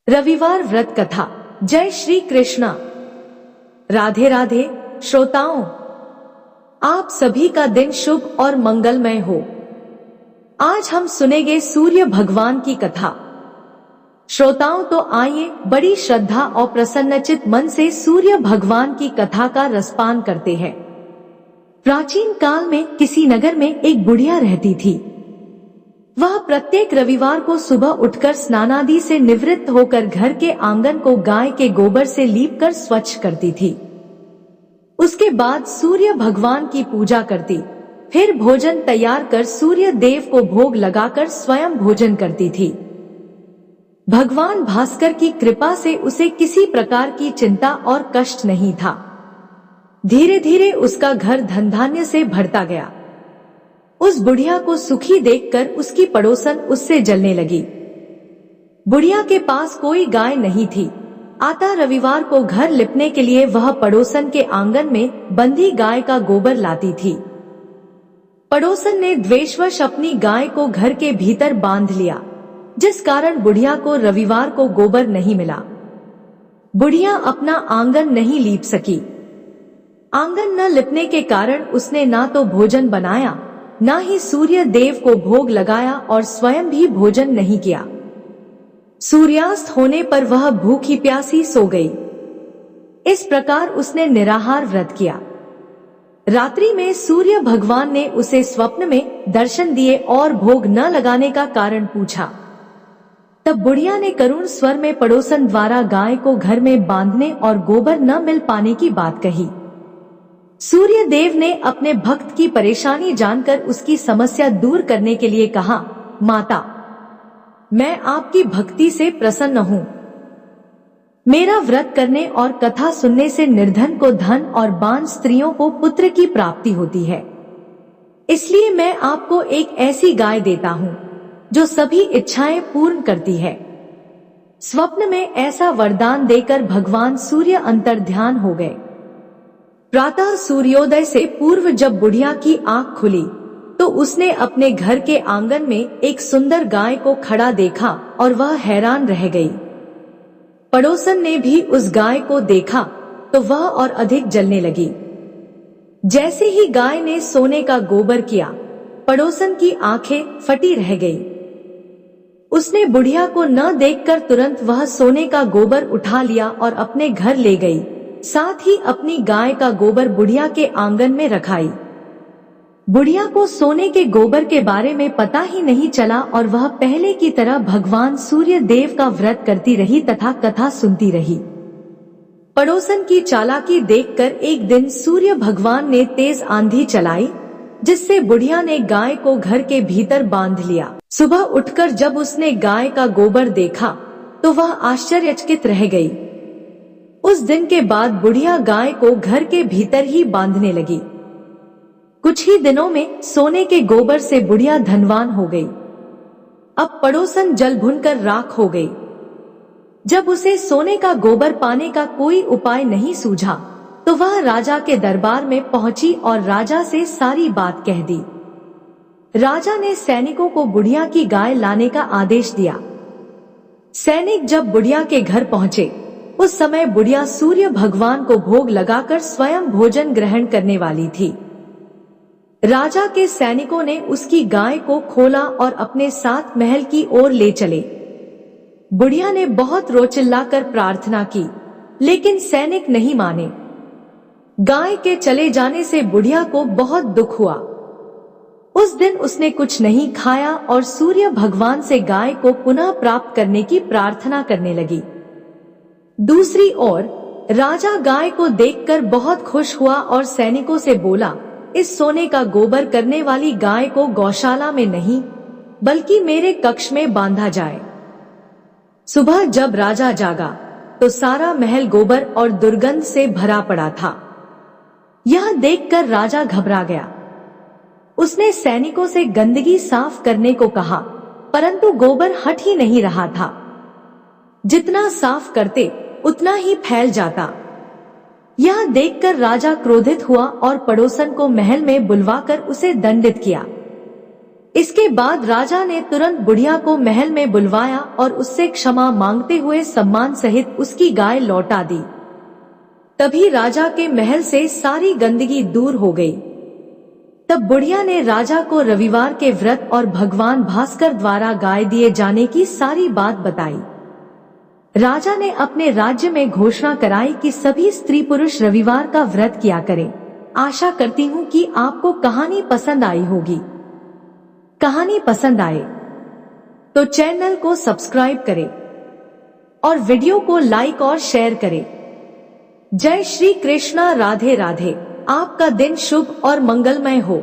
रविवार व्रत कथा। जय श्री कृष्णा। राधे राधे श्रोताओं, आप सभी का दिन शुभ और मंगलमय हो। आज हम सुनेंगे सूर्य भगवान की कथा। श्रोताओं, तो आइए बड़ी श्रद्धा और प्रसन्नचित मन से सूर्य भगवान की कथा का रसपान करते हैं। प्राचीन काल में किसी नगर में एक बुढ़िया रहती थी। वह प्रत्येक रविवार को सुबह उठकर स्नानादि से निवृत्त होकर घर के आंगन को गाय के गोबर से लीपकर स्वच्छ करती थी। उसके बाद सूर्य भगवान की पूजा करती, फिर भोजन तैयार कर सूर्य देव को भोग लगाकर स्वयं भोजन करती थी। भगवान भास्कर की कृपा से उसे किसी प्रकार की चिंता और कष्ट नहीं था। धीरे धीरे उसका घर धन धान्य से भरता गया। उस बुढ़िया को सुखी देखकर उसकी पड़ोसन उससे जलने लगी। बुढ़िया के पास कोई गाय नहीं थी। आता रविवार को घर लिपने के लिए वह पड़ोसन के आंगन में बंधी गाय का गोबर लाती थी। पड़ोसन ने द्वेषवश अपनी गाय को घर के भीतर बांध लिया, जिस कारण बुढ़िया को रविवार को गोबर नहीं मिला। बुढ़िया अपना आंगन नहीं लीप सकी। आंगन न लिपने के कारण उसने ना तो भोजन बनाया, ना ही सूर्य देव को भोग लगाया और स्वयं भी भोजन नहीं किया। सूर्यास्त होने पर वह भूखी प्यासी सो गई। इस प्रकार उसने निराहार व्रत किया। रात्रि में सूर्य भगवान ने उसे स्वप्न में दर्शन दिए और भोग न लगाने का कारण पूछा। तब बुढ़िया ने करुण स्वर में पड़ोसन द्वारा गाय को घर में बांधने और गोबर न मिल पाने की बात कही। सूर्य देव ने अपने भक्त की परेशानी जानकर उसकी समस्या दूर करने के लिए कहा, माता, मैं आपकी भक्ति से प्रसन्न हूँ। मेरा व्रत करने और कथा सुनने से निर्धन को धन और बांझ स्त्रियों को पुत्र की प्राप्ति होती है। इसलिए मैं आपको एक ऐसी गाय देता हूँ जो सभी इच्छाएं पूर्ण करती है। स्वप्न में ऐसा वरदान देकर भगवान सूर्य अंतर्ध्यान हो गए। प्रातः सूर्योदय से पूर्व जब बुढ़िया की आंख खुली तो उसने अपने घर के आंगन में एक सुंदर गाय को खड़ा देखा और वह हैरान रह गई। पड़ोसन ने भी उस गाय को देखा तो वह और अधिक जलने लगी। जैसे ही गाय ने सोने का गोबर किया, पड़ोसन की आंखें फटी रह गई। उसने बुढ़िया को न देखकर तुरंत वह सोने का गोबर उठा लिया और अपने घर ले गई। साथ ही अपनी गाय का गोबर बुढ़िया के आंगन में रखाई। बुढ़िया को सोने के गोबर के बारे में पता ही नहीं चला और वह पहले की तरह भगवान सूर्य देव का व्रत करती रही तथा कथा सुनती रही। पड़ोसन की चालाकी देखकर एक दिन सूर्य भगवान ने तेज आंधी चलाई, जिससे बुढ़िया ने गाय को घर के भीतर बांध लिया। सुबह उठकर जब उसने गाय का गोबर देखा तो वह आश्चर्यचकित रह गई। उस दिन के बाद बुढ़िया गाय को घर के भीतर ही बांधने लगी। कुछ ही दिनों में सोने के गोबर से बुढ़िया धनवान हो गई। अब पड़ोसन जल भुनकर राख हो गई। जब उसे सोने का गोबर पाने का कोई उपाय नहीं सूझा तो वह राजा के दरबार में पहुंची और राजा से सारी बात कह दी। राजा ने सैनिकों को बुढ़िया की गाय लाने का आदेश दिया। सैनिक जब बुढ़िया के घर पहुंचे उस समय बुढ़िया सूर्य भगवान को भोग लगाकर स्वयं भोजन ग्रहण करने वाली थी। राजा के सैनिकों ने उसकी गाय को खोला और अपने साथ महल की ओर ले चले। बुढ़िया ने बहुत रोचिल्लाकर प्रार्थना की, लेकिन सैनिक नहीं माने। गाय के चले जाने से बुढ़िया को बहुत दुख हुआ। उस दिन उसने कुछ नहीं खाया और सूर्य भगवान से गाय को पुनः प्राप्त करने की प्रार्थना करने लगी। दूसरी ओर राजा गाय को देखकर बहुत खुश हुआ और सैनिकों से बोला, इस सोने का गोबर करने वाली गाय को गौशाला में नहीं बल्कि मेरे कक्ष में बांधा जाए। सुबह जब राजा जागा तो सारा महल गोबर और दुर्गंध से भरा पड़ा था। यह देखकर राजा घबरा गया। उसने सैनिकों से गंदगी साफ करने को कहा, परंतु गोबर हट ही नहीं रहा था। जितना साफ करते उतना ही फैल जाता। यह देखकर राजा क्रोधित हुआ और पड़ोसन को महल में बुलवाकर उसे दंडित किया। इसके बाद राजा ने तुरंत बुढ़िया को महल में बुलवाया और उससे क्षमा मांगते हुए सम्मान सहित उसकी गाय लौटा दी। तभी राजा के महल से सारी गंदगी दूर हो गई। तब बुढ़िया ने राजा को रविवार के व्रत और भगवान भास्कर द्वारा गाय दिए जाने की सारी बात बताई। राजा ने अपने राज्य में घोषणा कराई कि सभी स्त्री पुरुष रविवार का व्रत किया करें। आशा करती हूँ कि आपको कहानी पसंद आई होगी। कहानी पसंद आए तो चैनल को सब्सक्राइब करें और वीडियो को लाइक और शेयर करें। जय श्री कृष्णा। राधे राधे। आपका दिन शुभ और मंगलमय हो।